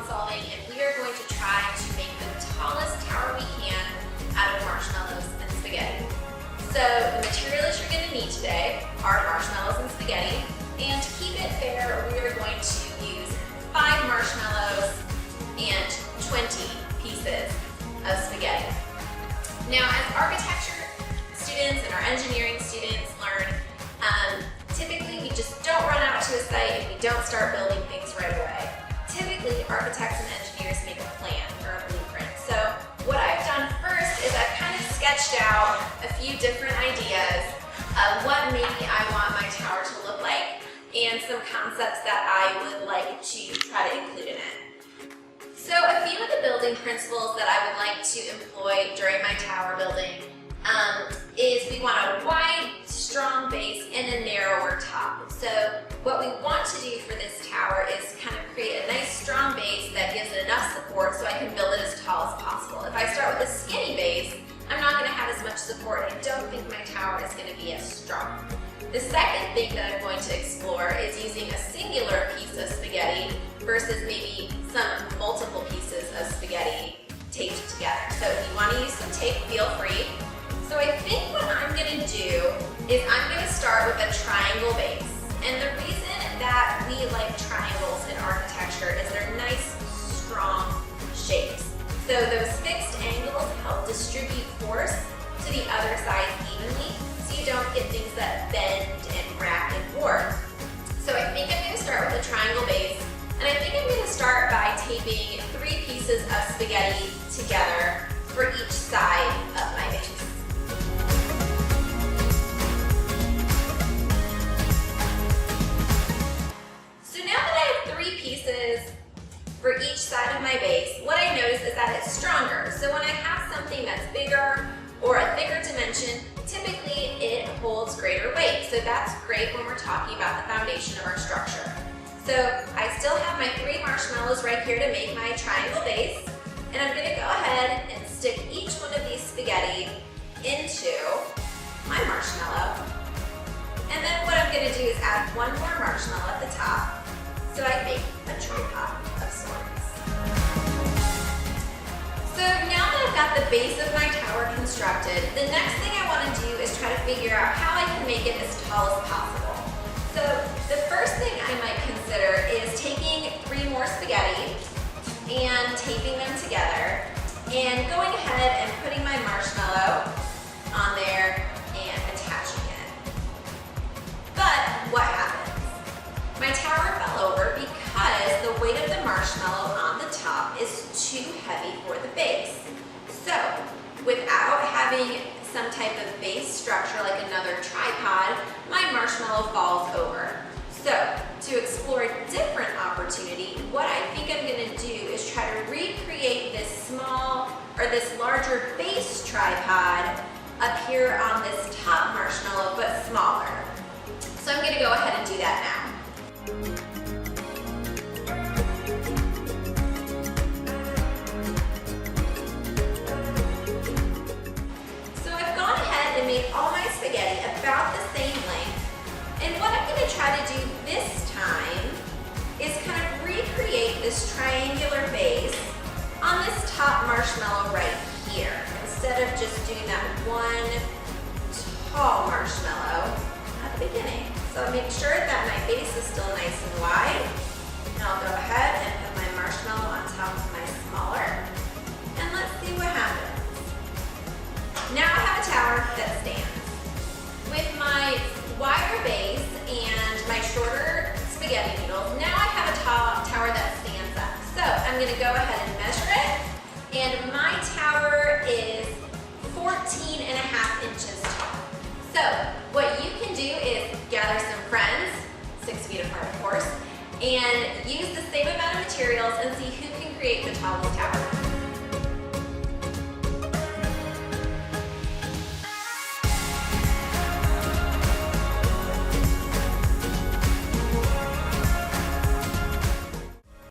solving, and we are going to try to make the tallest tower we can out of marshmallows and spaghetti. So the materials you're going to need today are marshmallows and spaghetti, and to keep it fair, we are going to use 5 marshmallows and 20 pieces of spaghetti. Now, as architecture students and our engineering students learn, typically we just don't run out to a site and we don't start building things right away. Typically, architects and engineers make a plan or a blueprint. So what I've done first is I've kind of sketched out a few different ideas of what maybe I want my tower to look like and some concepts that I would like to try to include in it. So a few of the building principles that I would like to employ during my tower building is we want a wide, strong base and a narrower top. So what we want to do for this tower is kind of create a nice strong base that gives it enough support so I can build it as tall as possible. If I start with a skinny base, I'm not going to have as much support. I don't think my tower is going to be as strong. The second thing that I'm going to explore is using a singular piece of spaghetti versus maybe some multiple pieces of spaghetti taped together. So if you want to use some tape, feel free. So I think what I'm going to do is I'm going to start with a triangle base. And the reason that we like triangles in architecture is they're nice, strong shapes. So those fixed angles help distribute force to the other side evenly, so you don't get things that bend and crack and warp. So I think I'm going to start with a triangle base, and I think I'm going to start by taping 3 pieces of spaghetti together for each side of my base. So now that I have 3 pieces for each side of my base, what I notice is that it's stronger. So when I have something that's bigger or a thicker dimension, typically it holds greater weight. So that's great when we're talking about the foundation of our structure. So I still have my 3 marshmallows right here to make my triangle base. And I'm going to go ahead and stick each one of these spaghetti into my marshmallow. And then what I'm going to do is add 1 more marshmallow at the top so I make a tripod of sorts. So now that I've got the base of my tower constructed, the next thing I want to do is try to figure out how I can make it as tall as possible. So the first thing I might consider is taking 3 more spaghetti and taping them together and going ahead and putting my marshmallow on there and attaching it. But what happens? My tower fell over because the weight of the marshmallow on the top is too heavy for the base. So without having some type of base structure like another tripod, my marshmallow falls over. So to explore a different opportunity, what I think I'm going to do is try to recreate this this larger base tripod up here on this top marshmallow, but smaller. So I'm going to go ahead and do that now. So I've gone ahead and made all my spaghetti about the same length. And what I'm going to try to do this time is kind of recreate this triangular base on this top marshmallow right here, instead of just doing that one tall marshmallow at the beginning. So I'll make sure that my base is still nice and wide. And I'll go ahead and put my marshmallow on top of my smaller. And let's see what happens. Now I have a tower that stands. With my wider base and my shorter spaghetti noodles, now I have a tower that stands up. So I'm going to go ahead and measure it. And my tower is 14.5 inches tall. So what you can do is gather some friends, 6 feet apart of course, and use the same amount of materials and see who can create the tallest tower.